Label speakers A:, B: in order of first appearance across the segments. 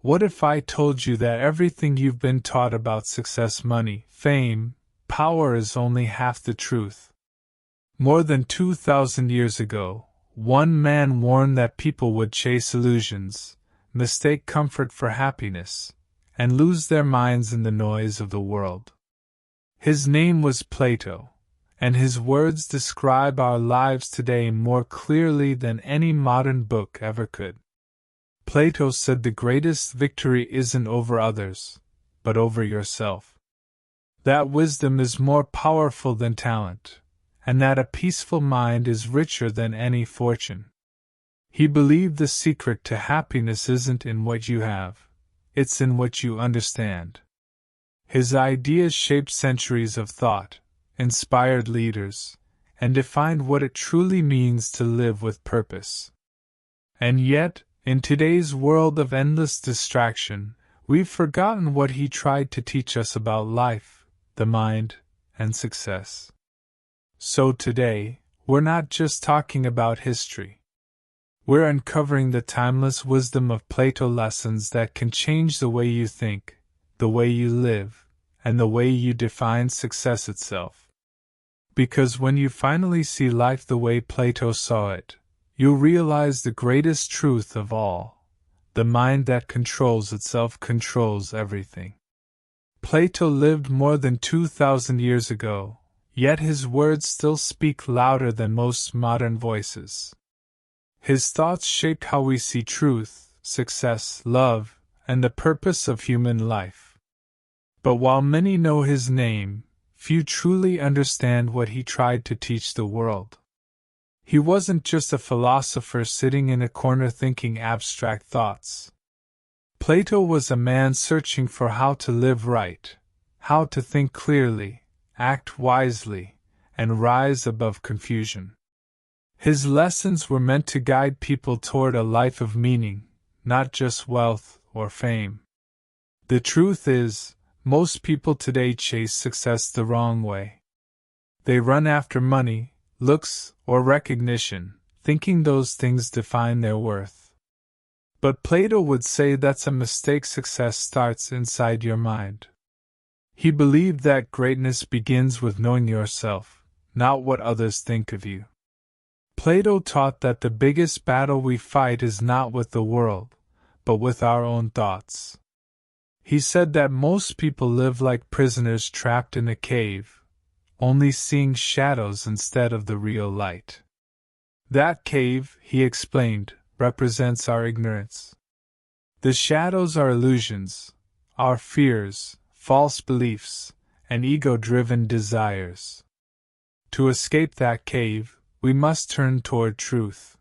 A: What if I told you that everything you've been taught about success, money, fame, power is only half the truth? More than 2,000 years ago, one man warned that people would chase illusions, mistake comfort for happiness, and lose their minds in the noise of the world. His name was Plato, and his words describe our lives today more clearly than any modern book ever could. Plato said the greatest victory isn't over others, but over yourself. That wisdom is more powerful than talent, and that a peaceful mind is richer than any fortune. He believed the secret to happiness isn't in what you have, it's in what you understand. His ideas shaped centuries of thought, inspired leaders, and defined what it truly means to live with purpose. And yet, in today's world of endless distraction, we've forgotten what he tried to teach us about life, the mind, and success. So today, we're not just talking about history. We're uncovering the timeless wisdom of Plato, lessons that can change the way you think, the way you live, and the way you define success itself. Because when you finally see life the way Plato saw it, you'll realize the greatest truth of all: the mind that controls itself controls everything. Plato lived more than 2,000 years ago, yet his words still speak louder than most modern voices. His thoughts shaped how we see truth, success, love, and the purpose of human life. But while many know his name, few truly understand what he tried to teach the world. He wasn't just a philosopher sitting in a corner thinking abstract thoughts. Plato was a man searching for how to live right, how to think clearly, act wisely, and rise above confusion. His lessons were meant to guide people toward a life of meaning, not just wealth or fame. The truth is, most people today chase success the wrong way. They run after money, looks, or recognition, thinking those things define their worth. But Plato would say that's a mistake. Success starts inside your mind. He believed that greatness begins with knowing yourself, not what others think of you. Plato taught that the biggest battle we fight is not with the world, but with our own thoughts. He said that most people live like prisoners trapped in a cave, only seeing shadows instead of the real light. That cave, he explained, represents our ignorance. The shadows are illusions, our fears, false beliefs, and ego-driven desires. To escape that cave, we must turn toward truth.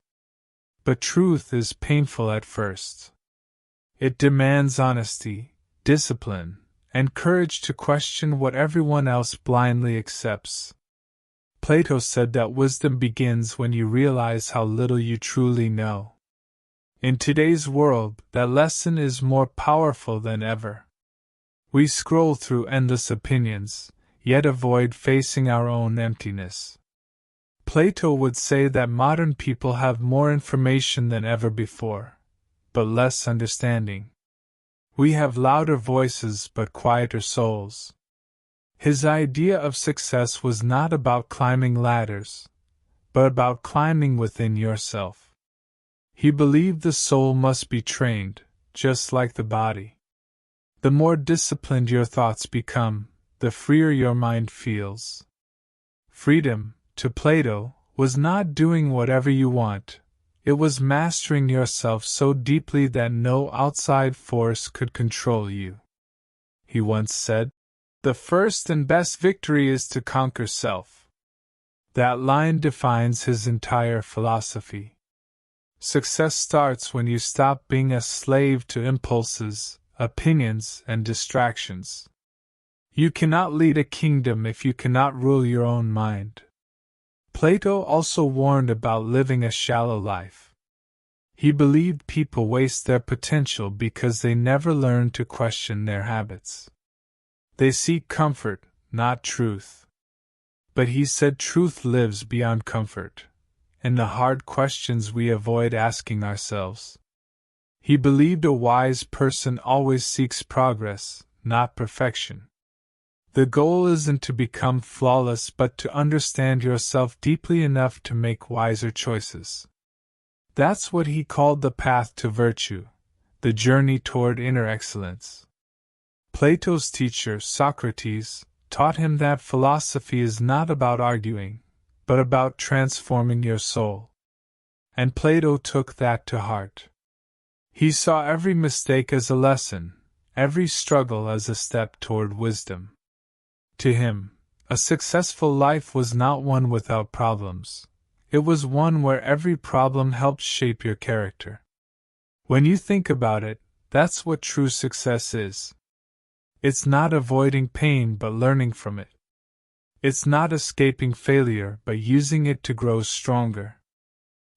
A: But truth is painful at first. It demands honesty, discipline, and courage to question what everyone else blindly accepts. Plato said that wisdom begins when you realize how little you truly know. In today's world, that lesson is more powerful than ever. We scroll through endless opinions, yet avoid facing our own emptiness. Plato would say that modern people have more information than ever before, but less understanding. We have louder voices but quieter souls. His idea of success was not about climbing ladders, but about climbing within yourself. He believed the soul must be trained, just like the body. The more disciplined your thoughts become, the freer your mind feels. Freedom, to Plato, was not doing whatever you want. It was mastering yourself so deeply that no outside force could control you. He once said, "The first and best victory is to conquer self." That line defines his entire philosophy. Success starts when you stop being a slave to impulses, opinions, and distractions. You cannot lead a kingdom if you cannot rule your own mind. Plato also warned about living a shallow life. He believed people waste their potential because they never learn to question their habits. They seek comfort, not truth. But he said truth lives beyond comfort, in the hard questions we avoid asking ourselves. He believed a wise person always seeks progress, not perfection. The goal isn't to become flawless but to understand yourself deeply enough to make wiser choices. That's what he called the path to virtue, the journey toward inner excellence. Plato's teacher, Socrates, taught him that philosophy is not about arguing, but about transforming your soul. And Plato took that to heart. He saw every mistake as a lesson, every struggle as a step toward wisdom. To him, a successful life was not one without problems. It was one where every problem helped shape your character. When you think about it, that's what true success is. It's not avoiding pain but learning from it. It's not escaping failure but using it to grow stronger.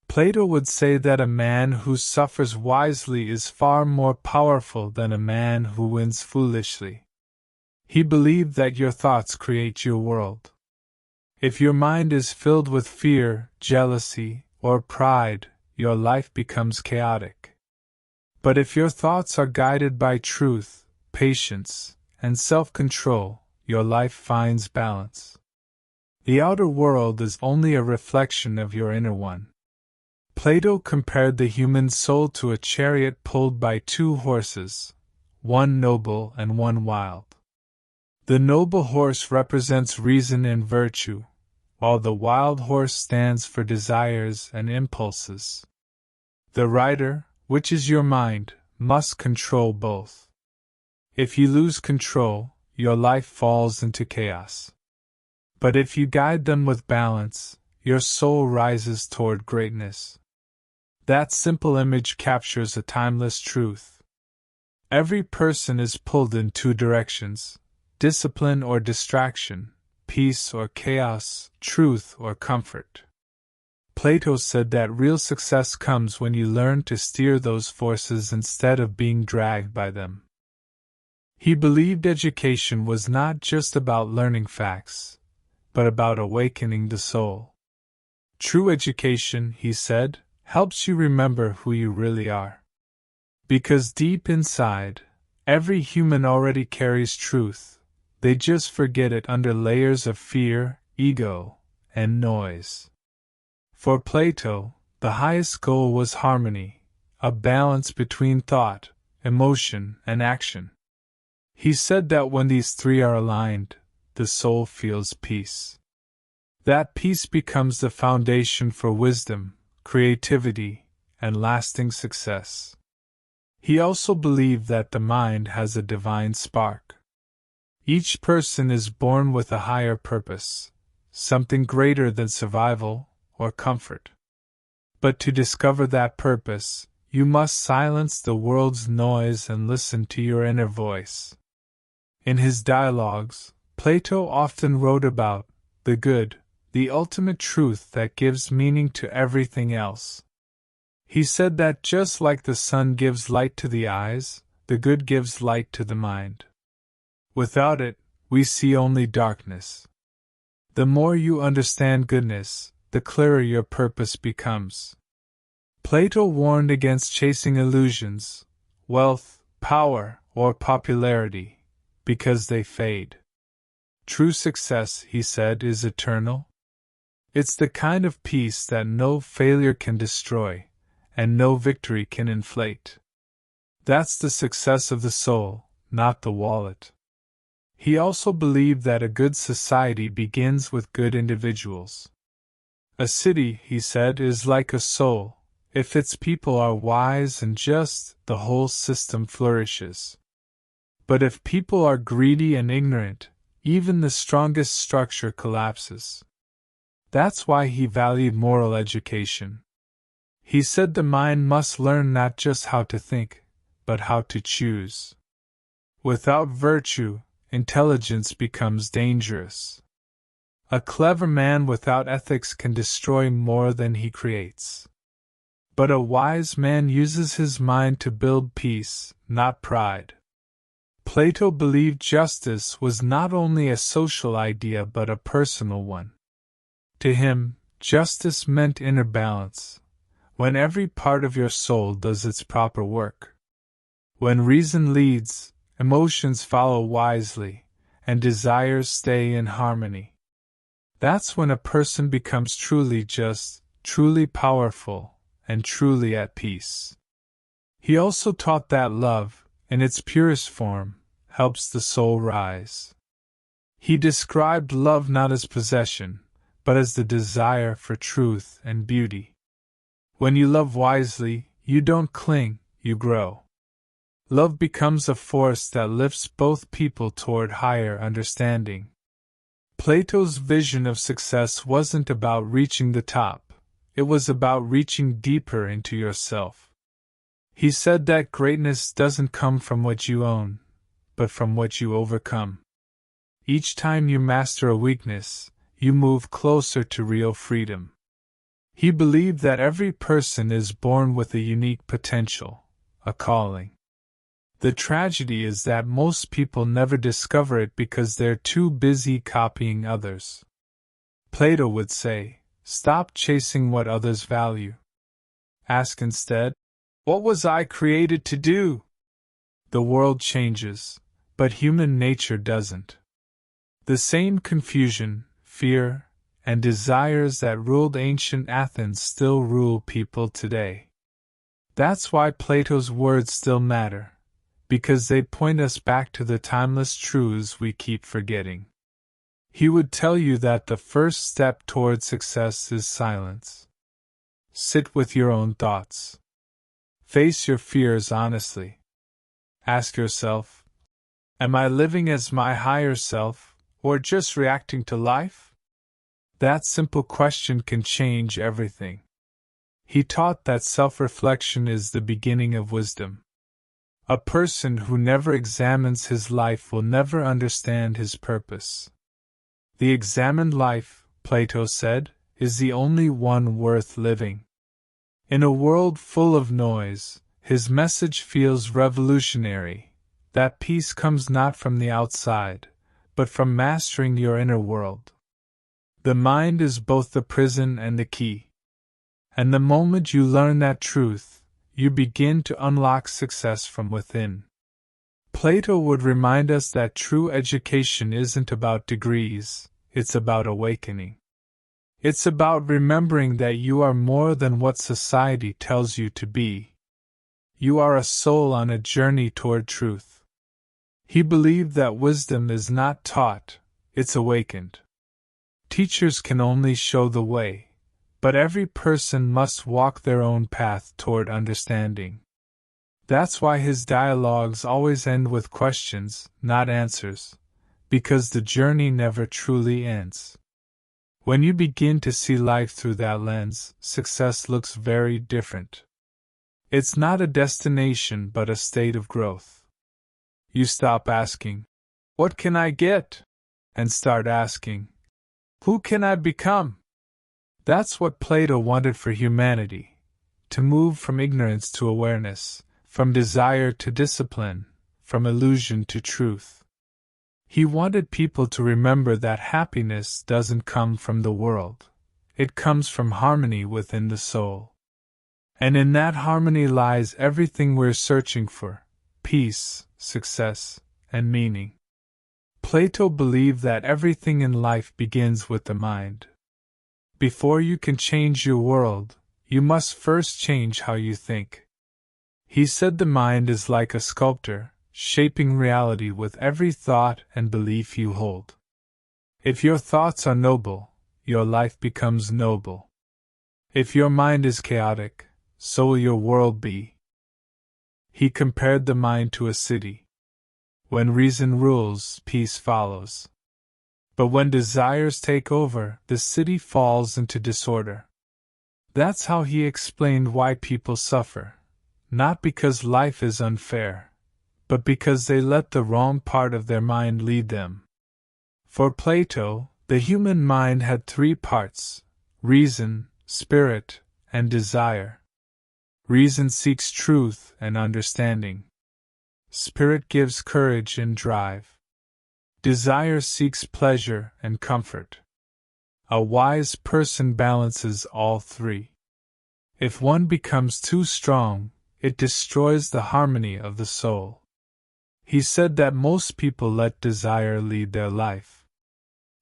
A: Plato would say that a man who suffers wisely is far more powerful than a man who wins foolishly. He believed that your thoughts create your world. If your mind is filled with fear, jealousy, or pride, your life becomes chaotic. But if your thoughts are guided by truth, patience, and self-control, your life finds balance. The outer world is only a reflection of your inner one. Plato compared the human soul to a chariot pulled by two horses, one noble and one wild. The noble horse represents reason and virtue, while the wild horse stands for desires and impulses. The rider, which is your mind, must control both. If you lose control, your life falls into chaos. But if you guide them with balance, your soul rises toward greatness. That simple image captures a timeless truth. Every person is pulled in two directions: discipline or distraction, peace or chaos, truth or comfort. Plato said that real success comes when you learn to steer those forces instead of being dragged by them. He believed education was not just about learning facts, but about awakening the soul. True education, he said, helps you remember who you really are. Because deep inside, every human already carries truth. They just forget it under layers of fear, ego, and noise. For Plato, the highest goal was harmony, a balance between thought, emotion, and action. He said that when these three are aligned, the soul feels peace. That peace becomes the foundation for wisdom, creativity, and lasting success. He also believed that the mind has a divine spark. Each person is born with a higher purpose, something greater than survival or comfort. But to discover that purpose, you must silence the world's noise and listen to your inner voice. In his dialogues, Plato often wrote about the good, the ultimate truth that gives meaning to everything else. He said that just like the sun gives light to the eyes, the good gives light to the mind. Without it, we see only darkness. The more you understand goodness, the clearer your purpose becomes. Plato warned against chasing illusions, wealth, power, or popularity, because they fade. True success, he said, is eternal. It's the kind of peace that no failure can destroy, and no victory can inflate. That's the success of the soul, not the wallet. He also believed that a good society begins with good individuals. A city, he said, is like a soul. If its people are wise and just, the whole system flourishes. But if people are greedy and ignorant, even the strongest structure collapses. That's why he valued moral education. He said the mind must learn not just how to think, but how to choose. Without virtue, intelligence becomes dangerous. A clever man without ethics can destroy more than he creates. But a wise man uses his mind to build peace, not pride. Plato believed justice was not only a social idea but a personal one. To him, justice meant inner balance. when every part of your soul does its proper work. When reason leads, emotions follow wisely, and desires stay in harmony. That's when a person becomes truly just, truly powerful, and truly at peace. He also taught that love, in its purest form, helps the soul rise. He described love not as possession, but as the desire for truth and beauty. When you love wisely, you don't cling, you grow. Love becomes a force that lifts both people toward higher understanding. Plato's vision of success wasn't about reaching the top, it was about reaching deeper into yourself. He said that greatness doesn't come from what you own, but from what you overcome. Each time you master a weakness, you move closer to real freedom. He believed that every person is born with a unique potential, a calling. The tragedy is that most people never discover it because they're too busy copying others. Plato would say, "Stop chasing what others value. Ask instead, what was I created to do?" The world changes, but human nature doesn't. The same confusion, fear, and desires that ruled ancient Athens still rule people today. That's why Plato's words still matter, because they point us back to the timeless truths we keep forgetting. He would tell you that the first step toward success is silence. Sit with your own thoughts. Face your fears honestly. Ask yourself, am I living as my higher self, or just reacting to life? That simple question can change everything. He taught that self-reflection is the beginning of wisdom. A person who never examines his life will never understand his purpose. The examined life, Plato said, is the only one worth living. In a world full of noise, his message feels revolutionary, that peace comes not from the outside, but from mastering your inner world. The mind is both the prison and the key. And the moment you learn that truth, you begin to unlock success from within. Plato would remind us that true education isn't about degrees, it's about awakening. It's about remembering that you are more than what society tells you to be. You are a soul on a journey toward truth. He believed that wisdom is not taught, it's awakened. Teachers can only show the way, but every person must walk their own path toward understanding. That's why his dialogues always end with questions, not answers, because the journey never truly ends. When you begin to see life through that lens, success looks very different. It's not a destination but a state of growth. You stop asking, "What can I get?" and start asking, "Who can I become?" That's what Plato wanted for humanity, to move from ignorance to awareness, from desire to discipline, from illusion to truth. He wanted people to remember that happiness doesn't come from the world, it comes from harmony within the soul. And in that harmony lies everything we're searching for: peace, success, and meaning. Plato believed that everything in life begins with the mind. Before you can change your world, you must first change how you think. He said the mind is like a sculptor, shaping reality with every thought and belief you hold. If your thoughts are noble, your life becomes noble. If your mind is chaotic, so will your world be. He compared the mind to a city. When reason rules, peace follows. But when desires take over, the city falls into disorder. That's how he explained why people suffer, not because life is unfair, but because they let the wrong part of their mind lead them. For Plato, the human mind had three parts: reason, spirit, and desire. Reason seeks truth and understanding. Spirit gives courage and drive. Desire seeks pleasure and comfort. A wise person balances all three. If one becomes too strong, it destroys the harmony of the soul. He said that most people let desire lead their life.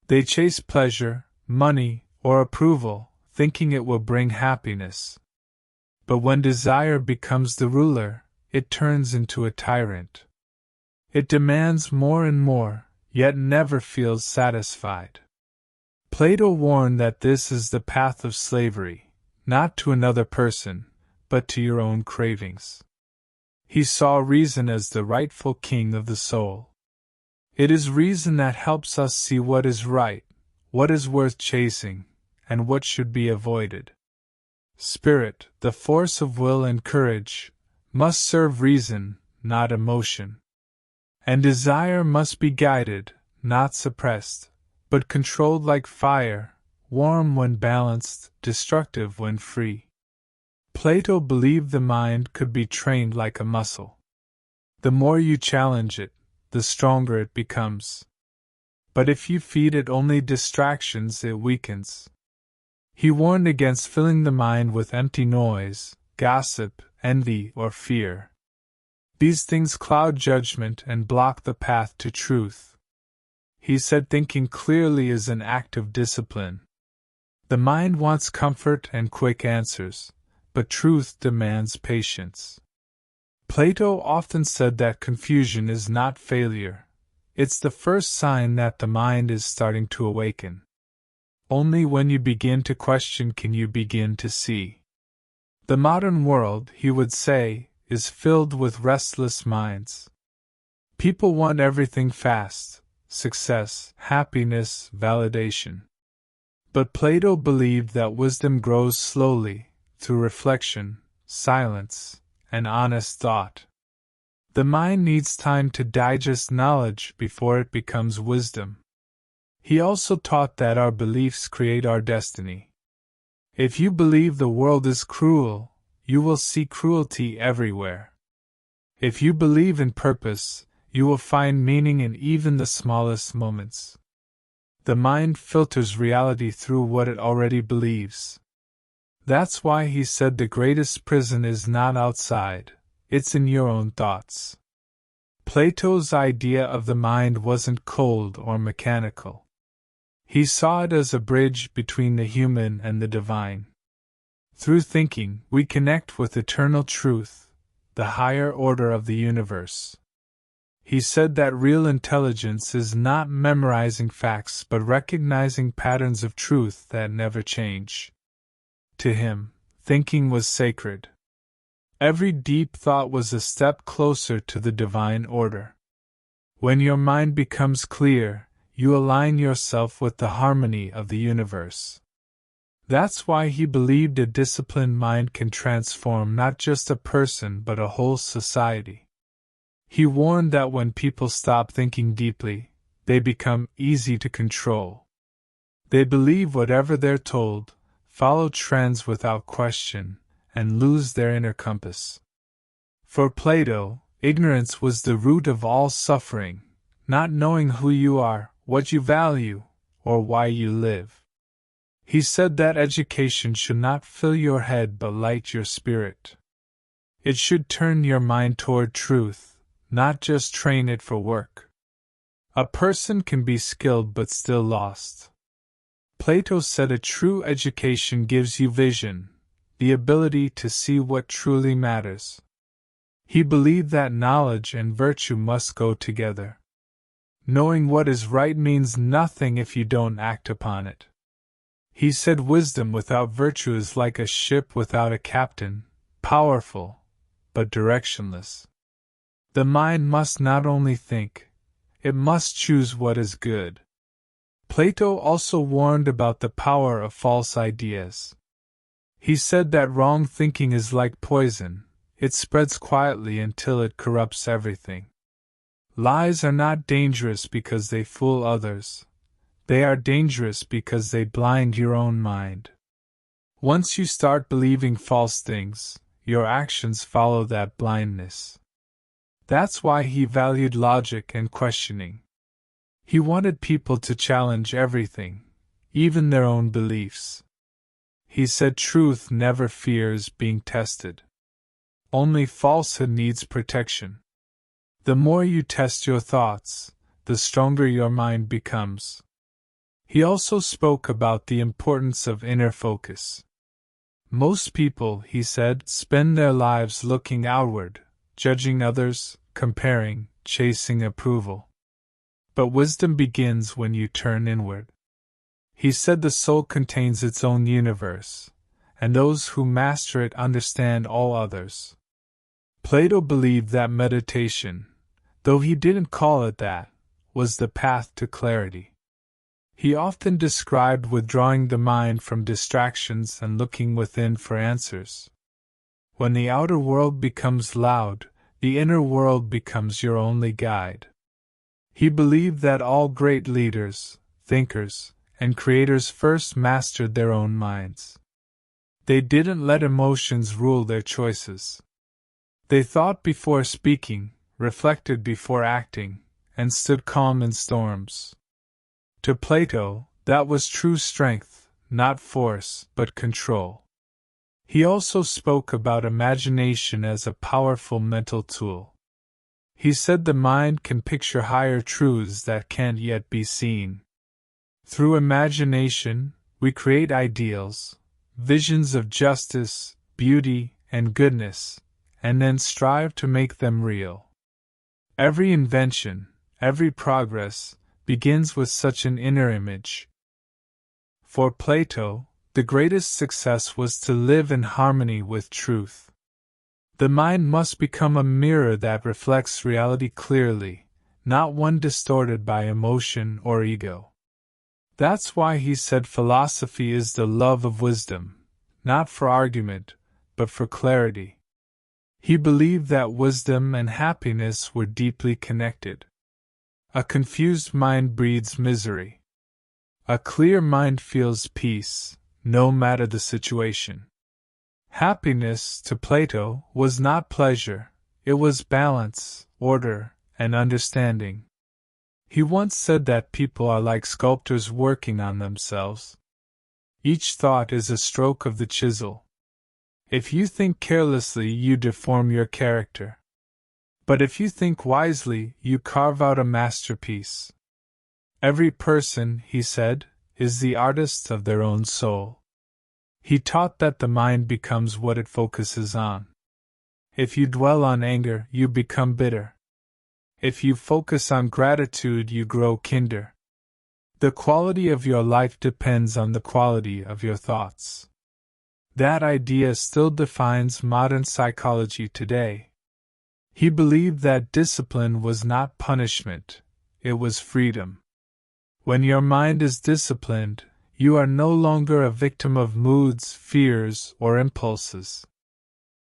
A: They chase pleasure, money, or approval, thinking it will bring happiness. But when desire becomes the ruler, it turns into a tyrant. It demands more and more, yet never feels satisfied. Plato warned that this is the path of slavery, not to another person, but to your own cravings. He saw reason as the rightful king of the soul. It is reason that helps us see what is right, what is worth chasing, and what should be avoided. Spirit, the force of will and courage, must serve reason, not emotion. And desire must be guided, not suppressed, but controlled like fire, warm when balanced, destructive when free. Plato believed the mind could be trained like a muscle. The more you challenge it, the stronger it becomes. But if you feed it only distractions, it weakens. He warned against filling the mind with empty noise, gossip, envy, or fear. These things cloud judgment and block the path to truth. He said thinking clearly is an act of discipline. The mind wants comfort and quick answers, but truth demands patience. Plato often said that confusion is not failure. It's the first sign that the mind is starting to awaken. Only when you begin to question can you begin to see. The modern world, he would say, is filled with restless minds. People want everything fast: success, happiness, validation. But Plato believed that wisdom grows slowly, through reflection, silence, and honest thought. The mind needs time to digest knowledge before it becomes wisdom. He also taught that our beliefs create our destiny. If you believe the world is cruel, you will see cruelty everywhere. If you believe in purpose, you will find meaning in even the smallest moments. The mind filters reality through what it already believes. That's why he said the greatest prison is not outside, it's in your own thoughts. Plato's idea of the mind wasn't cold or mechanical. He saw it as a bridge between the human and the divine. Through thinking, we connect with eternal truth, the higher order of the universe. He said that real intelligence is not memorizing facts but recognizing patterns of truth that never change. To him, thinking was sacred. Every deep thought was a step closer to the divine order. When your mind becomes clear, you align yourself with the harmony of the universe. That's why he believed a disciplined mind can transform not just a person but a whole society. He warned that when people stop thinking deeply, they become easy to control. They believe whatever they're told, follow trends without question, and lose their inner compass. For Plato, ignorance was the root of all suffering, not knowing who you are, what you value, or why you live. He said that education should not fill your head but light your spirit. It should turn your mind toward truth, not just train it for work. A person can be skilled but still lost. Plato said a true education gives you vision, the ability to see what truly matters. He believed that knowledge and virtue must go together. Knowing what is right means nothing if you don't act upon it. He said wisdom without virtue is like a ship without a captain, powerful, but directionless. The mind must not only think, it must choose what is good. Plato also warned about the power of false ideas. He said that wrong thinking is like poison, it spreads quietly until it corrupts everything. Lies are not dangerous because they fool others. They are dangerous because they blind your own mind. Once you start believing false things, your actions follow that blindness. That's why he valued logic and questioning. He wanted people to challenge everything, even their own beliefs. He said truth never fears being tested. Only falsehood needs protection. The more you test your thoughts, the stronger your mind becomes. He also spoke about the importance of inner focus. Most people, he said, spend their lives looking outward, judging others, comparing, chasing approval. But wisdom begins when you turn inward. He said the soul contains its own universe, and those who master it understand all others. Plato believed that meditation, though he didn't call it that, was the path to clarity. He often described withdrawing the mind from distractions and looking within for answers. When the outer world becomes loud, the inner world becomes your only guide. He believed that all great leaders, thinkers, and creators first mastered their own minds. They didn't let emotions rule their choices. They thought before speaking, reflected before acting, and stood calm in storms. To Plato, that was true strength, not force, but control. He also spoke about imagination as a powerful mental tool. He said the mind can picture higher truths that can't yet be seen. Through imagination, we create ideals, visions of justice, beauty, and goodness, and then strive to make them real. Every invention, every progress, begins with such an inner image. For Plato, the greatest success was to live in harmony with truth. The mind must become a mirror that reflects reality clearly, not one distorted by emotion or ego. That's why he said philosophy is the love of wisdom, not for argument, but for clarity. He believed that wisdom and happiness were deeply connected. A confused mind breeds misery. A clear mind feels peace, no matter the situation. Happiness, to Plato, was not pleasure, it was balance, order, and understanding. He once said that people are like sculptors working on themselves. Each thought is a stroke of the chisel. If you think carelessly, you deform your character. But if you think wisely, you carve out a masterpiece. Every person, he said, is the artist of their own soul. He taught that the mind becomes what it focuses on. If you dwell on anger, you become bitter. If you focus on gratitude, you grow kinder. The quality of your life depends on the quality of your thoughts. That idea still defines modern psychology today. He believed that discipline was not punishment, it was freedom. When your mind is disciplined, you are no longer a victim of moods, fears, or impulses.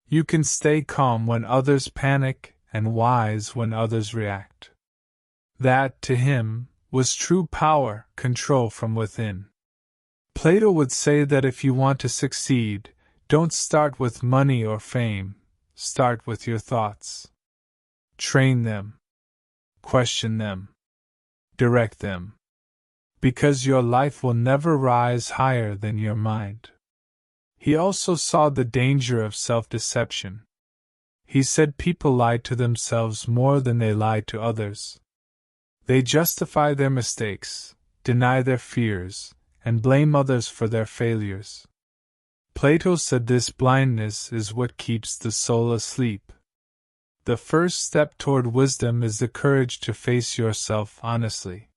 A: You can stay calm when others panic and wise when others react. That, to him, was true power, control from within. Plato would say that if you want to succeed, don't start with money or fame, start with your thoughts. Train them. Question them. Direct them. Because your life will never rise higher than your mind. He also saw the danger of self-deception. He said people lie to themselves more than they lie to others. They justify their mistakes, deny their fears, and blame others for their failures. Plato said this blindness is what keeps the soul asleep. The first step toward wisdom is the courage to face yourself honestly.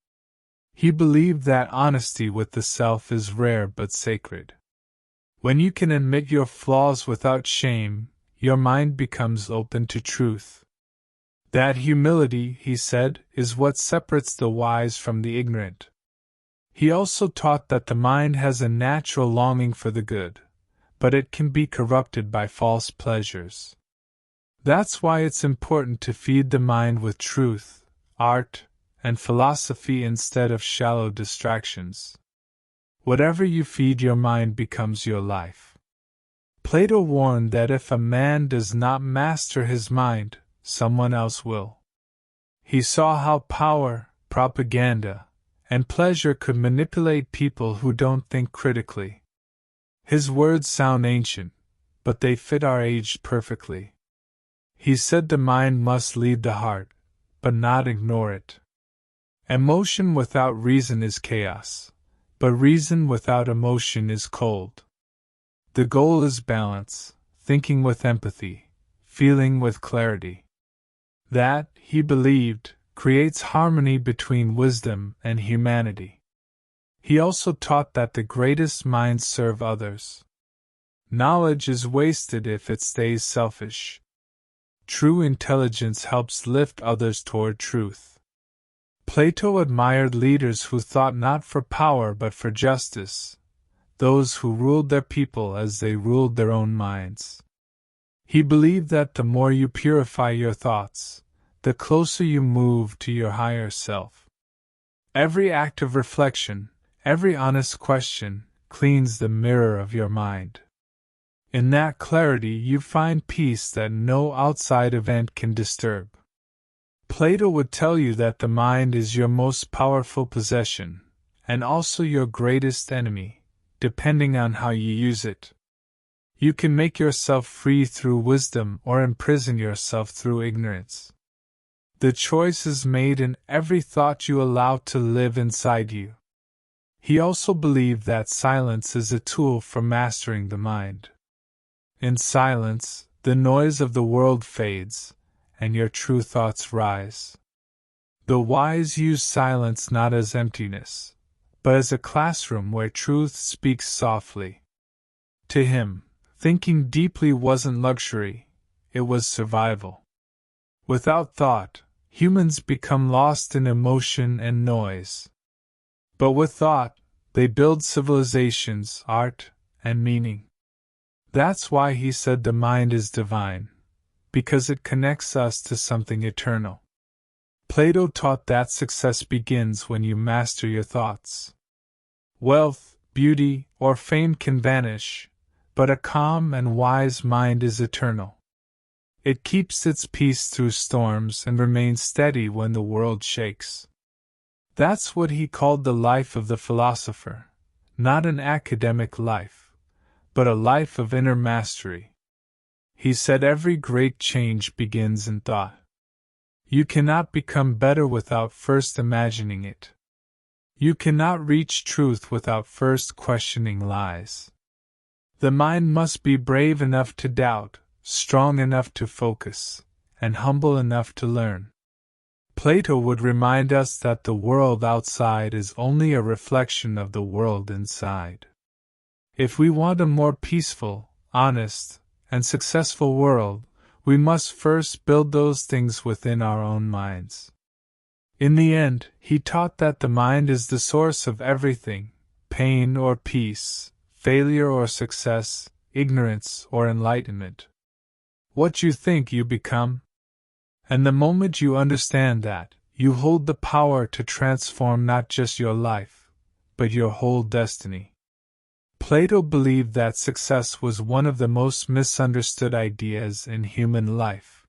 A: He believed that honesty with the self is rare but sacred. When you can admit your flaws without shame, your mind becomes open to truth. That humility, he said, is what separates the wise from the ignorant. He also taught that the mind has a natural longing for the good, but it can be corrupted by false pleasures. That's why it's important to feed the mind with truth, art, and philosophy instead of shallow distractions. Whatever you feed your mind becomes your life. Plato warned that if a man does not master his mind, someone else will. He saw how power, propaganda, and pleasure could manipulate people who don't think critically. His words sound ancient, but they fit our age perfectly. He said the mind must lead the heart, but not ignore it. Emotion without reason is chaos, but reason without emotion is cold. The goal is balance, thinking with empathy, feeling with clarity. That, he believed, creates harmony between wisdom and humanity. He also taught that the greatest minds serve others. Knowledge is wasted if it stays selfish. True intelligence helps lift others toward truth. Plato admired leaders who thought not for power but for justice, those who ruled their people as they ruled their own minds. He believed that the more you purify your thoughts, the closer you move to your higher self. Every act of reflection, every honest question, cleans the mirror of your mind. In that clarity you find peace that no outside event can disturb. Plato would tell you that the mind is your most powerful possession, and also your greatest enemy, depending on how you use it. You can make yourself free through wisdom or imprison yourself through ignorance. The choice is made in every thought you allow to live inside you. He also believed that silence is a tool for mastering the mind. In silence, the noise of the world fades, and your true thoughts rise. The wise use silence not as emptiness, but as a classroom where truth speaks softly. To him, thinking deeply wasn't luxury, it was survival. Without thought, humans become lost in emotion and noise. But with thought, they build civilizations, art, and meaning. That's why he said the mind is divine, because it connects us to something eternal. Plato taught that success begins when you master your thoughts. Wealth, beauty, or fame can vanish, but a calm and wise mind is eternal. It keeps its peace through storms and remains steady when the world shakes. That's what he called the life of the philosopher, not an academic life, but a life of inner mastery. He said every great change begins in thought. You cannot become better without first imagining it. You cannot reach truth without first questioning lies. The mind must be brave enough to doubt, strong enough to focus, and humble enough to learn. Plato would remind us that the world outside is only a reflection of the world inside. If we want a more peaceful, honest, and successful world, we must first build those things within our own minds. In the end, he taught that the mind is the source of everything, pain or peace, failure or success, ignorance or enlightenment. What you think you become. And the moment you understand that, you hold the power to transform not just your life, but your whole destiny. Plato believed that success was one of the most misunderstood ideas in human life.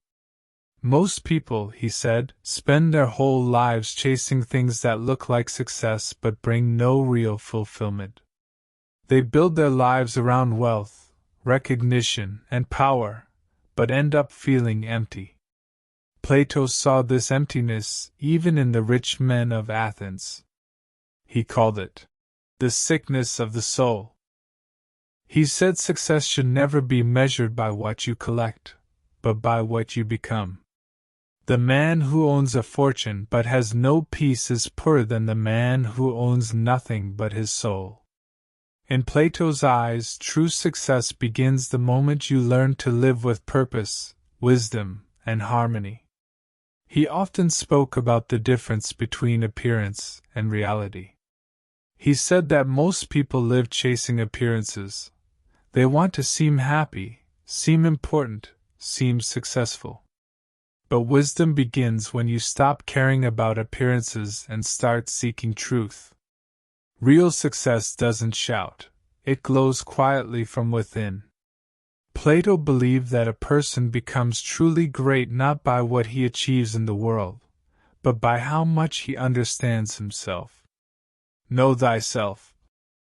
A: Most people, he said, spend their whole lives chasing things that look like success but bring no real fulfillment. They build their lives around wealth, recognition, and power, but end up feeling empty. Plato saw this emptiness even in the rich men of Athens. He called it the sickness of the soul. He said success should never be measured by what you collect, but by what you become. The man who owns a fortune but has no peace is poorer than the man who owns nothing but his soul. In Plato's eyes, true success begins the moment you learn to live with purpose, wisdom, and harmony. He often spoke about the difference between appearance and reality. He said that most people live chasing appearances. They want to seem happy, seem important, seem successful. But wisdom begins when you stop caring about appearances and start seeking truth. Real success doesn't shout, it glows quietly from within. Plato believed that a person becomes truly great not by what he achieves in the world, but by how much he understands himself. Know thyself,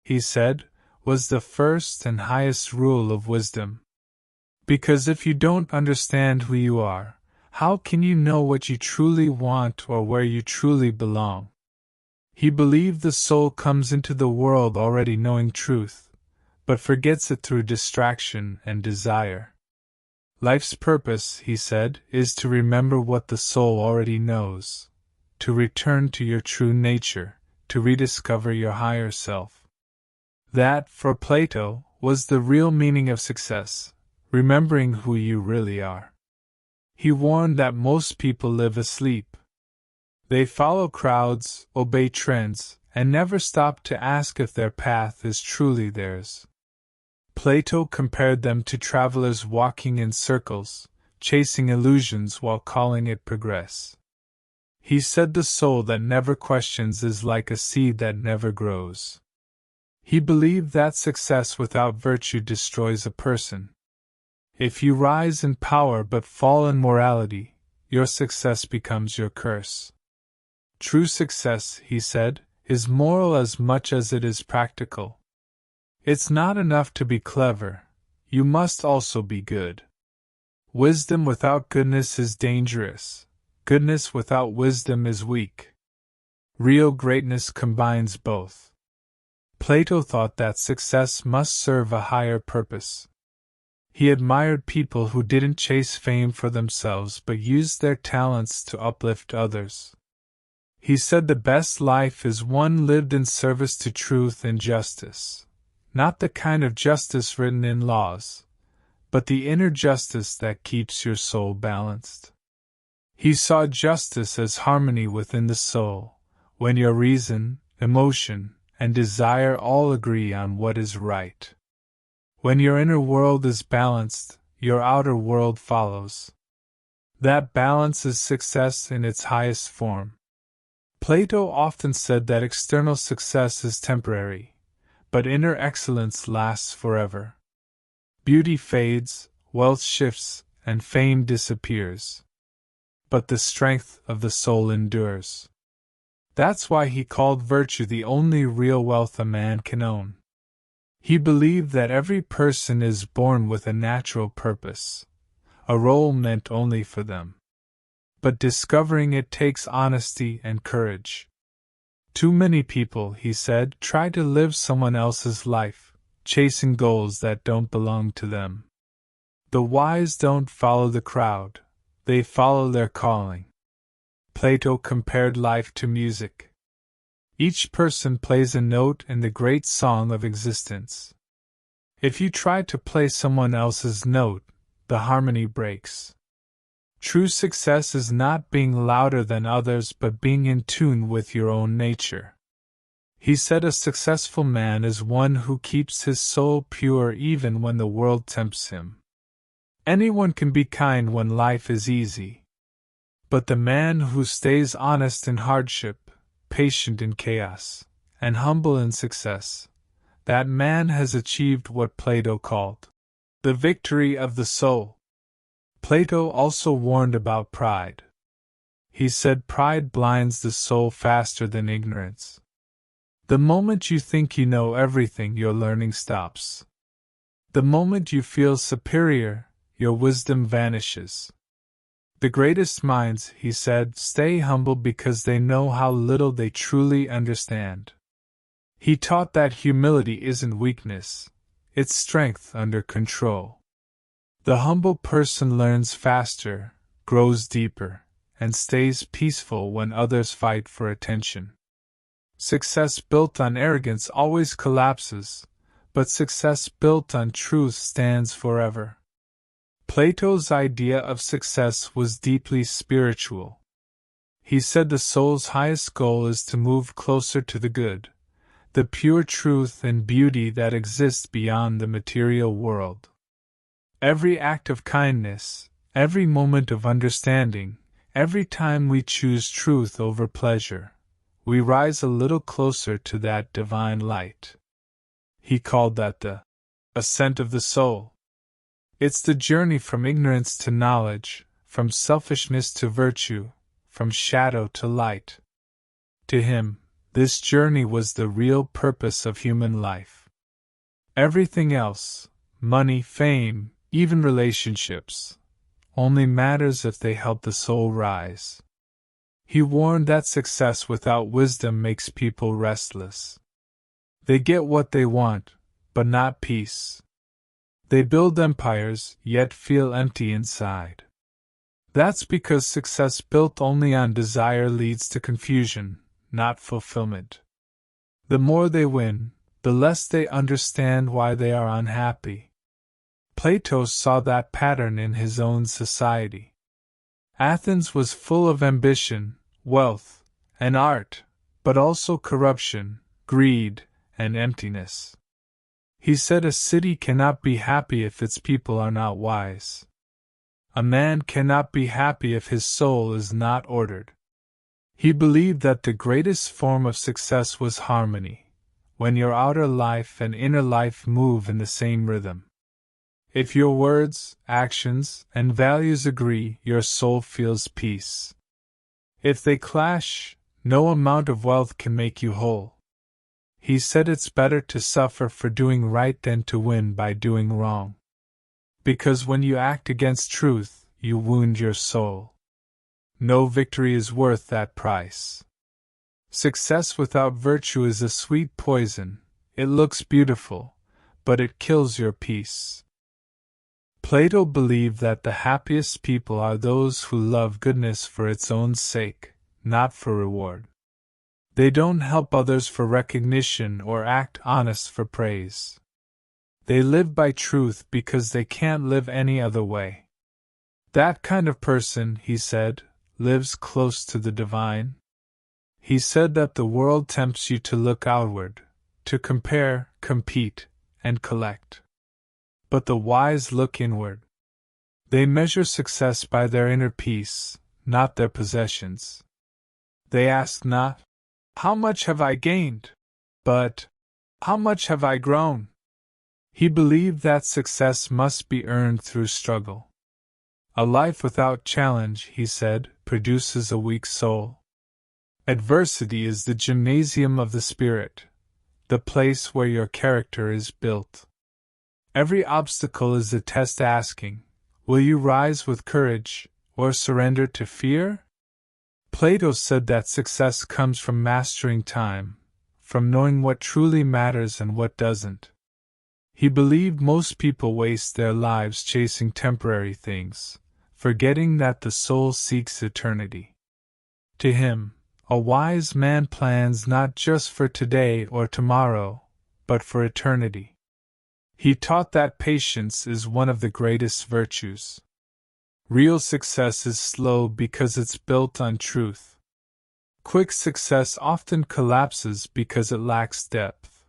A: he said, was the first and highest rule of wisdom. Because if you don't understand who you are, how can you know what you truly want or where you truly belong? He believed the soul comes into the world already knowing truth, but forgets it through distraction and desire. Life's purpose, he said, is to remember what the soul already knows, to return to your true nature, to rediscover your higher self. That, for Plato, was the real meaning of success, remembering who you really are. He warned that most people live asleep. They follow crowds, obey trends, and never stop to ask if their path is truly theirs. Plato compared them to travelers walking in circles, chasing illusions while calling it progress. He said the soul that never questions is like a seed that never grows. He believed that success without virtue destroys a person. If you rise in power but fall in morality, your success becomes your curse. True success, he said, is moral as much as it is practical. It's not enough to be clever, you must also be good. Wisdom without goodness is dangerous, goodness without wisdom is weak. Real greatness combines both. Plato thought that success must serve a higher purpose. He admired people who didn't chase fame for themselves but used their talents to uplift others. He said the best life is one lived in service to truth and justice. Not the kind of justice written in laws, but the inner justice that keeps your soul balanced. He saw justice as harmony within the soul, when your reason, emotion, and desire all agree on what is right. When your inner world is balanced, your outer world follows. That balance is success in its highest form. Plato often said that external success is temporary, but inner excellence lasts forever. Beauty fades, wealth shifts, and fame disappears. But the strength of the soul endures. That's why he called virtue the only real wealth a man can own. He believed that every person is born with a natural purpose, a role meant only for them. But discovering it takes honesty and courage. Too many people, he said, try to live someone else's life, chasing goals that don't belong to them. The wise don't follow the crowd, they follow their calling. Plato compared life to music. Each person plays a note in the great song of existence. If you try to play someone else's note, the harmony breaks. True success is not being louder than others but being in tune with your own nature. He said a successful man is one who keeps his soul pure even when the world tempts him. Anyone can be kind when life is easy. But the man who stays honest in hardship, patient in chaos, and humble in success, that man has achieved what Plato called the victory of the soul. Plato also warned about pride. He said pride blinds the soul faster than ignorance. The moment you think you know everything, your learning stops. The moment you feel superior, your wisdom vanishes. The greatest minds, he said, stay humble because they know how little they truly understand. He taught that humility isn't weakness, it's strength under control. The humble person learns faster, grows deeper, and stays peaceful when others fight for attention. Success built on arrogance always collapses, but success built on truth stands forever. Plato's idea of success was deeply spiritual. He said the soul's highest goal is to move closer to the good, the pure truth and beauty that exists beyond the material world. Every act of kindness, every moment of understanding, every time we choose truth over pleasure, we rise a little closer to that divine light. He called that the ascent of the soul. It's the journey from ignorance to knowledge, from selfishness to virtue, from shadow to light. To him, this journey was the real purpose of human life. Everything else, money, fame, even relationships, only matters if they help the soul rise. He warned that success without wisdom makes people restless. They get what they want, but not peace. They build empires, yet feel empty inside. That's because success built only on desire leads to confusion, not fulfillment. The more they win, the less they understand why they are unhappy. Plato saw that pattern in his own society. Athens was full of ambition, wealth, and art, but also corruption, greed, and emptiness. He said a city cannot be happy if its people are not wise. A man cannot be happy if his soul is not ordered. He believed that the greatest form of success was harmony, when your outer life and inner life move in the same rhythm. If your words, actions, and values agree, your soul feels peace. If they clash, no amount of wealth can make you whole. He said it's better to suffer for doing right than to win by doing wrong. Because when you act against truth, you wound your soul. No victory is worth that price. Success without virtue is a sweet poison. It looks beautiful, but it kills your peace. Plato believed that the happiest people are those who love goodness for its own sake, not for reward. They don't help others for recognition or act honest for praise. They live by truth because they can't live any other way. That kind of person, he said, lives close to the divine. He said that the world tempts you to look outward, to compare, compete, and collect. But the wise look inward. They measure success by their inner peace, not their possessions. They ask not, "How much have I gained?" but, "How much have I grown?" He believed that success must be earned through struggle. A life without challenge, he said, produces a weak soul. Adversity is the gymnasium of the spirit, the place where your character is built. Every obstacle is a test asking, will you rise with courage, or surrender to fear? Plato said that success comes from mastering time, from knowing what truly matters and what doesn't. He believed most people waste their lives chasing temporary things, forgetting that the soul seeks eternity. To him, a wise man plans not just for today or tomorrow, but for eternity. He taught that patience is one of the greatest virtues. Real success is slow because it's built on truth. Quick success often collapses because it lacks depth.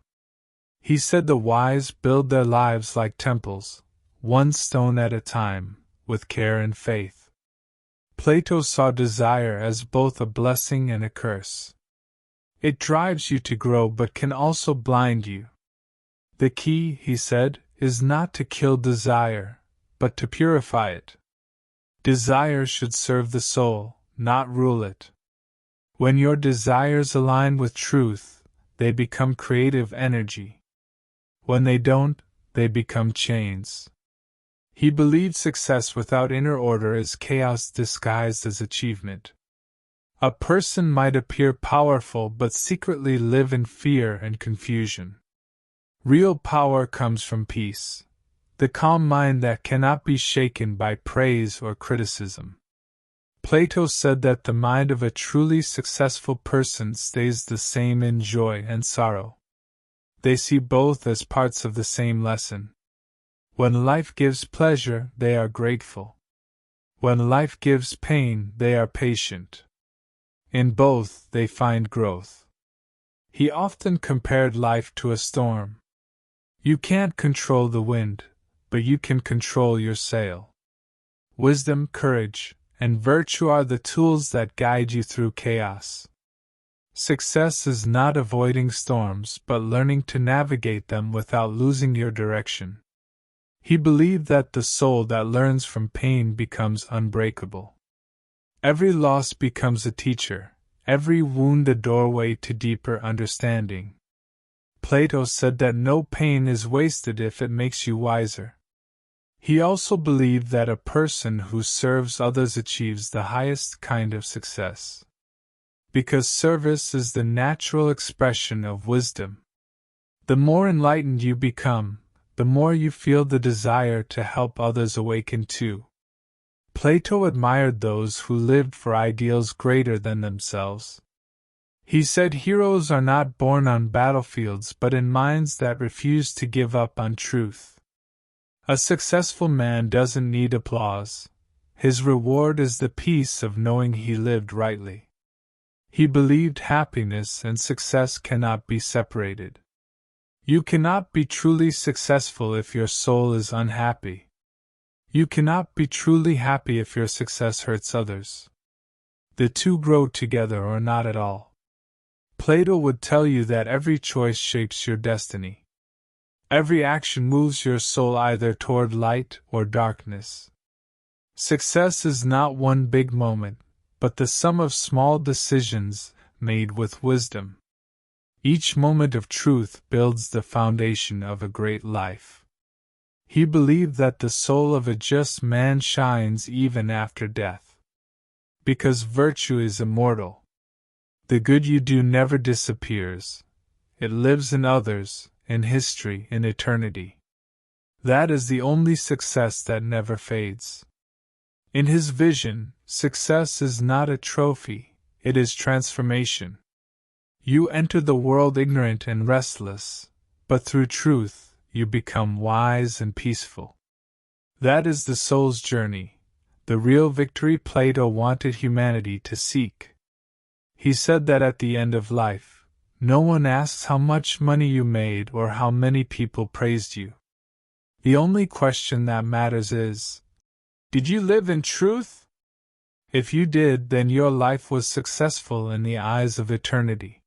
A: He said the wise build their lives like temples, one stone at a time, with care and faith. Plato saw desire as both a blessing and a curse. It drives you to grow but can also blind you. The key, he said, is not to kill desire, but to purify it. Desire should serve the soul, not rule it. When your desires align with truth, they become creative energy. When they don't, they become chains. He believed success without inner order is chaos disguised as achievement. A person might appear powerful but secretly live in fear and confusion. Real power comes from peace, the calm mind that cannot be shaken by praise or criticism. Plato said that the mind of a truly successful person stays the same in joy and sorrow. They see both as parts of the same lesson. When life gives pleasure, they are grateful. When life gives pain, they are patient. In both, they find growth. He often compared life to a storm. You can't control the wind, but you can control your sail. Wisdom, courage, and virtue are the tools that guide you through chaos. Success is not avoiding storms but learning to navigate them without losing your direction. He believed that the soul that learns from pain becomes unbreakable. Every loss becomes a teacher, every wound a doorway to deeper understanding. Plato said that no pain is wasted if it makes you wiser. He also believed that a person who serves others achieves the highest kind of success, because service is the natural expression of wisdom. The more enlightened you become, the more you feel the desire to help others awaken too. Plato admired those who lived for ideals greater than themselves. He said heroes are not born on battlefields but in minds that refuse to give up on truth. A successful man doesn't need applause. His reward is the peace of knowing he lived rightly. He believed happiness and success cannot be separated. You cannot be truly successful if your soul is unhappy. You cannot be truly happy if your success hurts others. The two grow together or not at all. Plato would tell you that every choice shapes your destiny. Every action moves your soul either toward light or darkness. Success is not one big moment, but the sum of small decisions made with wisdom. Each moment of truth builds the foundation of a great life. He believed that the soul of a just man shines even after death, because virtue is immortal. The good you do never disappears. It lives in others, in history, in eternity. That is the only success that never fades. In his vision, success is not a trophy, it is transformation. You enter the world ignorant and restless, but through truth, you become wise and peaceful. That is the soul's journey, the real victory Plato wanted humanity to seek. He said that at the end of life, no one asks how much money you made or how many people praised you. The only question that matters is, did you live in truth? If you did, then your life was successful in the eyes of eternity.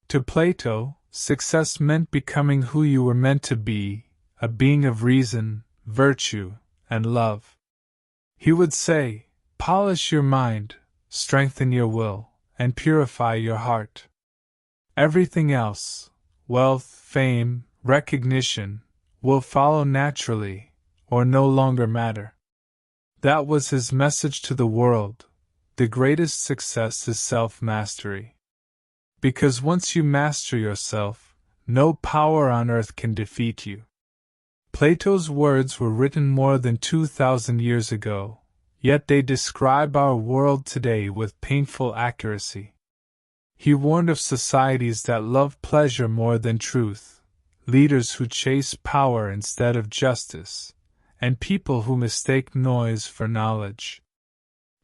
A: To Plato, success meant becoming who you were meant to be, a being of reason, virtue, and love. He would say, polish your mind, strengthen your will, and purify your heart. Everything else, wealth, fame, recognition, will follow naturally, or no longer matter. That was his message to the world. The greatest success is self-mastery. Because once you master yourself, no power on earth can defeat you. Plato's words were written more than 2,000 years ago, yet they describe our world today with painful accuracy. He warned of societies that love pleasure more than truth, leaders who chase power instead of justice, and people who mistake noise for knowledge.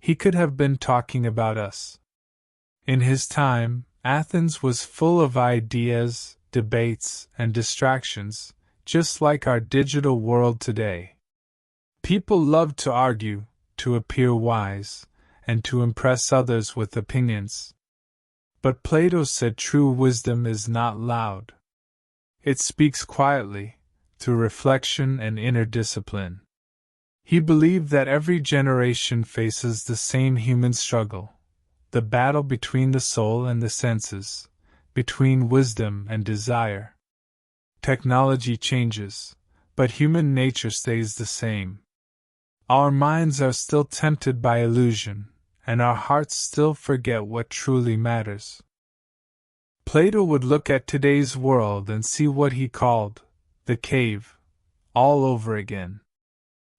A: He could have been talking about us. In his time, Athens was full of ideas, debates, and distractions, just like our digital world today. People loved to argue, to appear wise, and to impress others with opinions. But Plato said true wisdom is not loud. It speaks quietly, through reflection and inner discipline. He believed that every generation faces the same human struggle, the battle between the soul and the senses, between wisdom and desire. Technology changes, but human nature stays the same. Our minds are still tempted by illusion, and our hearts still forget what truly matters. Plato would look at today's world and see what he called the cave, all over again.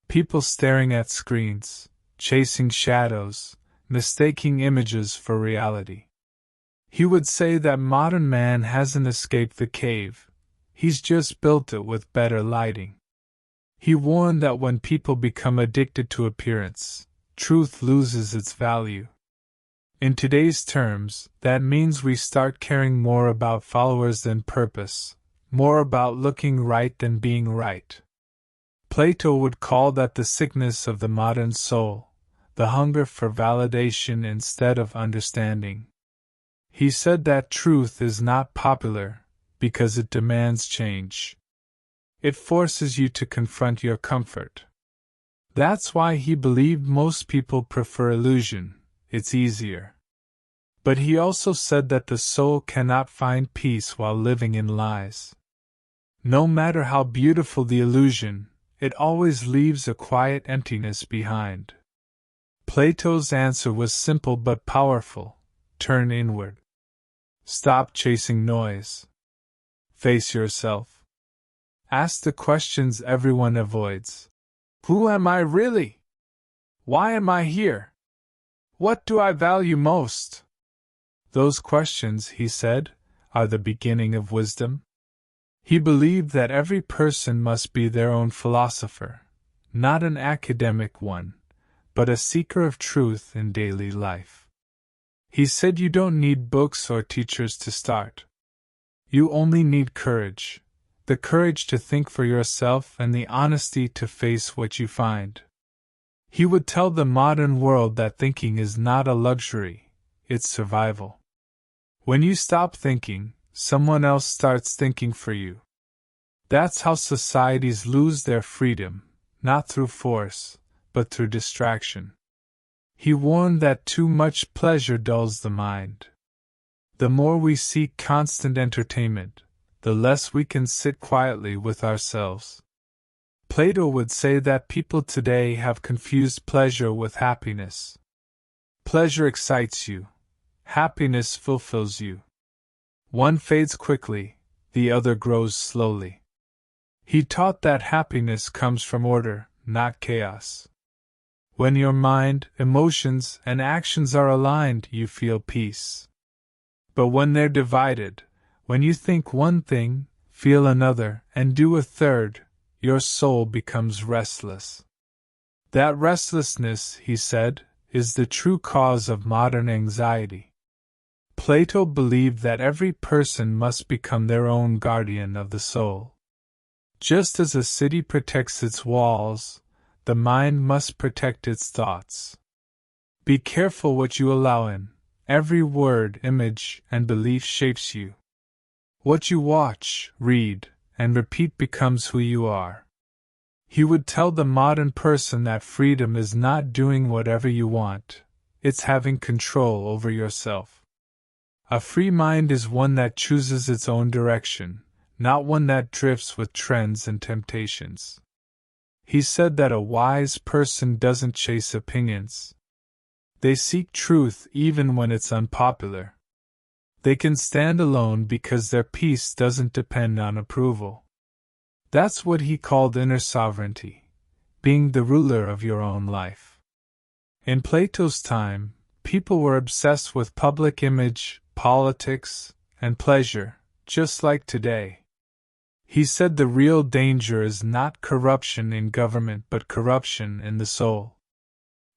A: People staring at screens, chasing shadows, mistaking images for reality. He would say that modern man hasn't escaped the cave, he's just built it with better lighting. He warned that when people become addicted to appearance, truth loses its value. In today's terms, that means we start caring more about followers than purpose, more about looking right than being right. Plato would call that the sickness of the modern soul, the hunger for validation instead of understanding. He said that truth is not popular because it demands change. It forces you to confront your comfort. That's why he believed most people prefer illusion, it's easier. But he also said that the soul cannot find peace while living in lies. No matter how beautiful the illusion, it always leaves a quiet emptiness behind. Plato's answer was simple but powerful: turn inward. Stop chasing noise. Face yourself. Ask the questions everyone avoids. Who am I really? Why am I here? What do I value most? Those questions, he said, are the beginning of wisdom. He believed that every person must be their own philosopher, not an academic one, but a seeker of truth in daily life. He said you don't need books or teachers to start. You only need courage, the courage to think for yourself and the honesty to face what you find. He would tell the modern world that thinking is not a luxury, it's survival. When you stop thinking, someone else starts thinking for you. That's how societies lose their freedom, not through force, but through distraction. He warned that too much pleasure dulls the mind. The more we seek constant entertainment, the less we can sit quietly with ourselves. Plato would say that people today have confused pleasure with happiness. Pleasure excites you. Happiness fulfills you. One fades quickly, the other grows slowly. He taught that happiness comes from order, not chaos. When your mind, emotions, and actions are aligned, you feel peace. But when they're divided, when you think one thing, feel another, and do a third, your soul becomes restless. That restlessness, he said, is the true cause of modern anxiety. Plato believed that every person must become their own guardian of the soul. Just as a city protects its walls, the mind must protect its thoughts. Be careful what you allow in. Every word, image, and belief shapes you. What you watch, read, and repeat becomes who you are. He would tell the modern person that freedom is not doing whatever you want, it's having control over yourself. A free mind is one that chooses its own direction, not one that drifts with trends and temptations. He said that a wise person doesn't chase opinions. They seek truth even when it's unpopular. They can stand alone because their peace doesn't depend on approval. That's what he called inner sovereignty, being the ruler of your own life. In Plato's time, people were obsessed with public image, politics, and pleasure, just like today. He said the real danger is not corruption in government but corruption in the soul.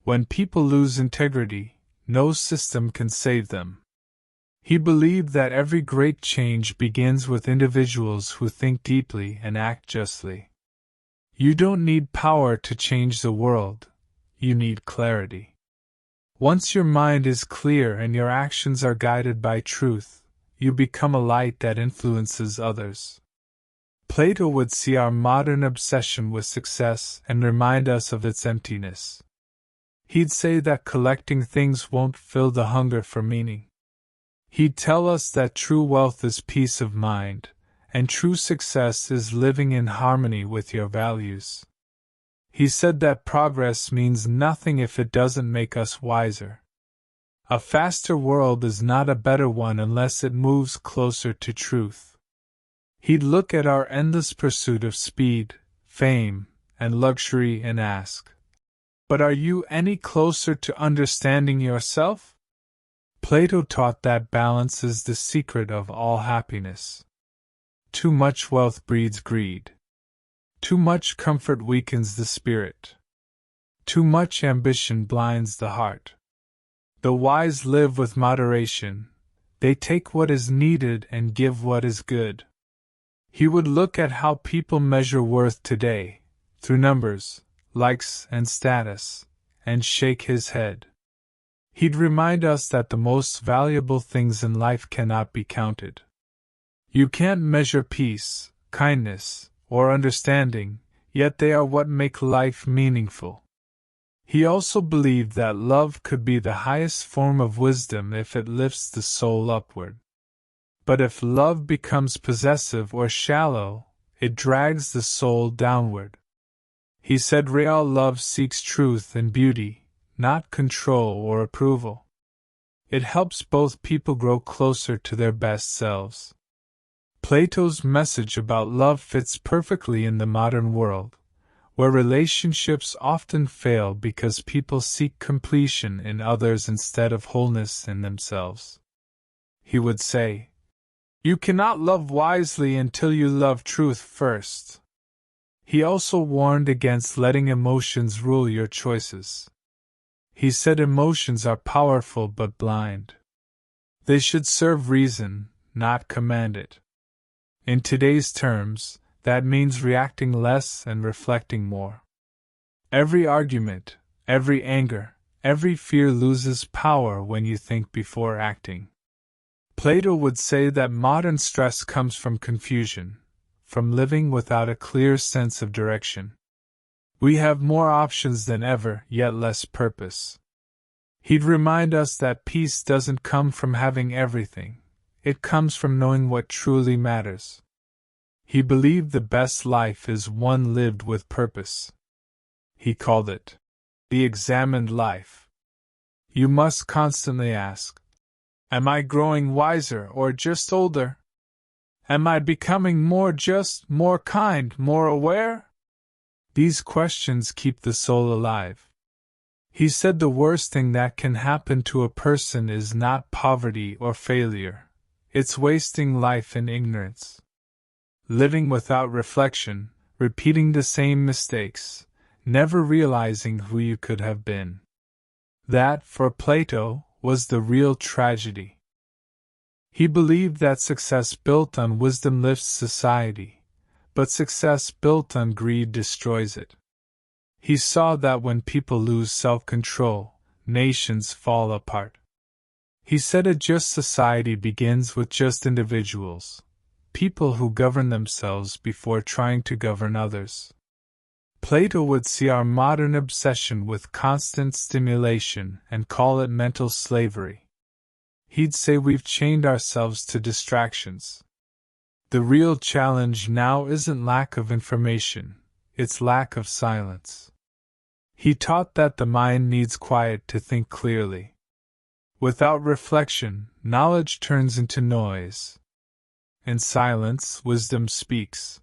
A: When people lose integrity, no system can save them. He believed that every great change begins with individuals who think deeply and act justly. You don't need power to change the world, you need clarity. Once your mind is clear and your actions are guided by truth, you become a light that influences others. Plato would see our modern obsession with success and remind us of its emptiness. He'd say that collecting things won't fill the hunger for meaning. He'd tell us that true wealth is peace of mind, and true success is living in harmony with your values. He said that progress means nothing if it doesn't make us wiser. A faster world is not a better one unless it moves closer to truth. He'd look at our endless pursuit of speed, fame, and luxury and ask, "But are you any closer to understanding yourself?" Plato taught that balance is the secret of all happiness. Too much wealth breeds greed. Too much comfort weakens the spirit. Too much ambition blinds the heart. The wise live with moderation. They take what is needed and give what is good. He would look at how people measure worth today, through numbers, likes, and status, and shake his head. He'd remind us that the most valuable things in life cannot be counted. You can't measure peace, kindness, or understanding, yet they are what make life meaningful. He also believed that love could be the highest form of wisdom if it lifts the soul upward. But if love becomes possessive or shallow, it drags the soul downward. He said real love seeks truth and beauty, not control or approval. It helps both people grow closer to their best selves. Plato's message about love fits perfectly in the modern world, where relationships often fail because people seek completion in others instead of wholeness in themselves. He would say, "You cannot love wisely until you love truth first." He also warned against letting emotions rule your choices. He said emotions are powerful but blind. They should serve reason, not command it. In today's terms, that means reacting less and reflecting more. Every argument, every anger, every fear loses power when you think before acting. Plato would say that modern stress comes from confusion, from living without a clear sense of direction. We have more options than ever, yet less purpose. He'd remind us that peace doesn't come from having everything, it comes from knowing what truly matters. He believed the best life is one lived with purpose. He called it the examined life. You must constantly ask, am I growing wiser or just older? Am I becoming more just, more kind, more aware? These questions keep the soul alive. He said the worst thing that can happen to a person is not poverty or failure, it's wasting life in ignorance. Living without reflection, repeating the same mistakes, never realizing who you could have been. That, for Plato, was the real tragedy. He believed that success built on wisdom lifts society, but success built on greed destroys it. He saw that when people lose self-control, nations fall apart. He said a just society begins with just individuals, people who govern themselves before trying to govern others. Plato would see our modern obsession with constant stimulation and call it mental slavery. He'd say we've chained ourselves to distractions. The real challenge now isn't lack of information, it's lack of silence. He taught that the mind needs quiet to think clearly. Without reflection, knowledge turns into noise. In silence, wisdom speaks.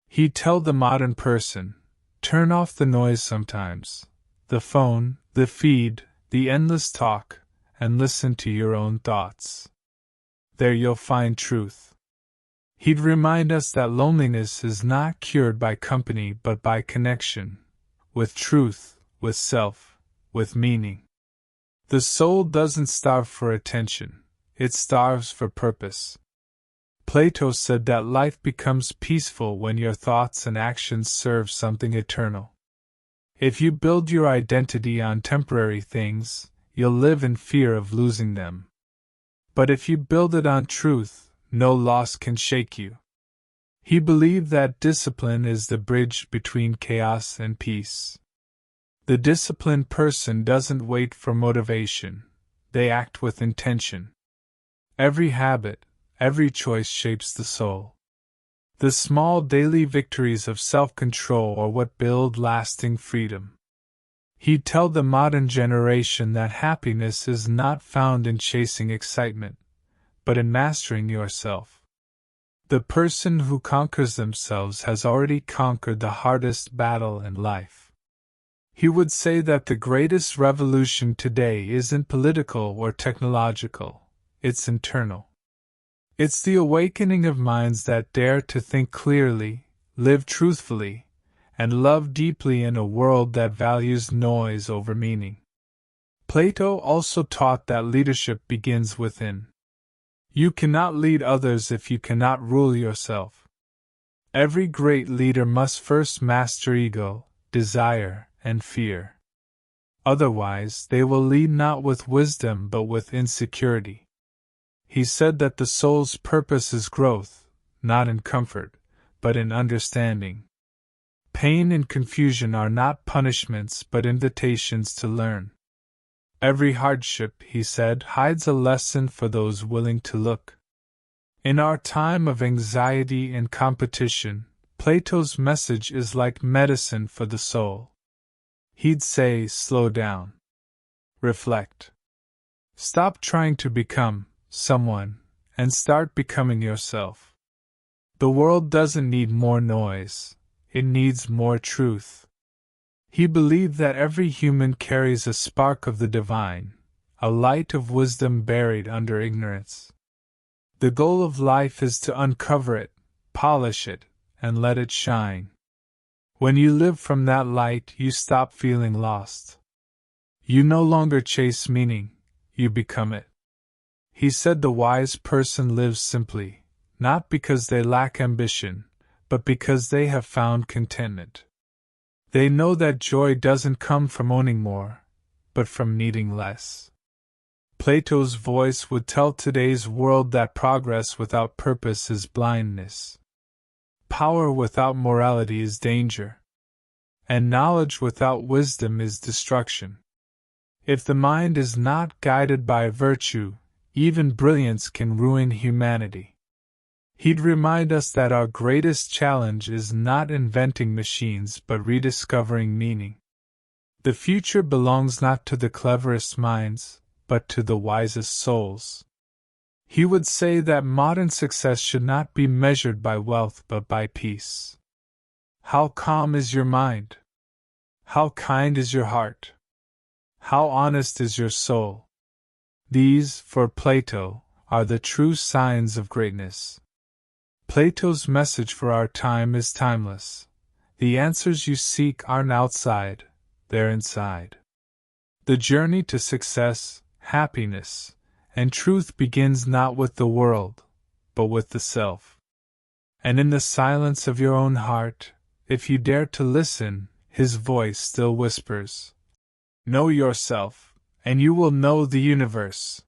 A: He'd tell the modern person, turn off the noise sometimes, the phone, the feed, the endless talk, and listen to your own thoughts. There you'll find truth. He'd remind us that loneliness is not cured by company but by connection, with truth, with self, with meaning. The soul doesn't starve for attention, it starves for purpose. Plato said that life becomes peaceful when your thoughts and actions serve something eternal. If you build your identity on temporary things, you'll live in fear of losing them. But if you build it on truth, no loss can shake you. He believed that discipline is the bridge between chaos and peace. The disciplined person doesn't wait for motivation, they act with intention. Every habit, every choice shapes the soul. The small daily victories of self-control are what build lasting freedom. He'd tell the modern generation that happiness is not found in chasing excitement, but in mastering yourself. The person who conquers themselves has already conquered the hardest battle in life. He would say that the greatest revolution today isn't political or technological, it's internal. It's the awakening of minds that dare to think clearly, live truthfully, and love deeply in a world that values noise over meaning. Plato also taught that leadership begins within. You cannot lead others if you cannot rule yourself. Every great leader must first master ego, desire, and fear. Otherwise, they will lead not with wisdom but with insecurity. He said that the soul's purpose is growth, not in comfort, but in understanding. Pain and confusion are not punishments but invitations to learn. Every hardship, he said, hides a lesson for those willing to look. In our time of anxiety and competition, Plato's message is like medicine for the soul. He'd say, slow down. Reflect. Stop trying to become someone, and start becoming yourself. The world doesn't need more noise, it needs more truth. He believed that every human carries a spark of the divine, a light of wisdom buried under ignorance. The goal of life is to uncover it, polish it, and let it shine. When you live from that light, you stop feeling lost. You no longer chase meaning, you become it. He said the wise person lives simply, not because they lack ambition, but because they have found contentment. They know that joy doesn't come from owning more, but from needing less. Plato's voice would tell today's world that progress without purpose is blindness. Power without morality is danger. And knowledge without wisdom is destruction. If the mind is not guided by virtue, even brilliance can ruin humanity. He'd remind us that our greatest challenge is not inventing machines but rediscovering meaning. The future belongs not to the cleverest minds, but to the wisest souls. He would say that modern success should not be measured by wealth but by peace. How calm is your mind? How kind is your heart? How honest is your soul? These, for Plato, are the true signs of greatness. Plato's message for our time is timeless. The answers you seek aren't outside, they're inside. The journey to success, happiness, and truth begins not with the world, but with the self. And in the silence of your own heart, if you dare to listen, his voice still whispers, know yourself, and you will know the universe.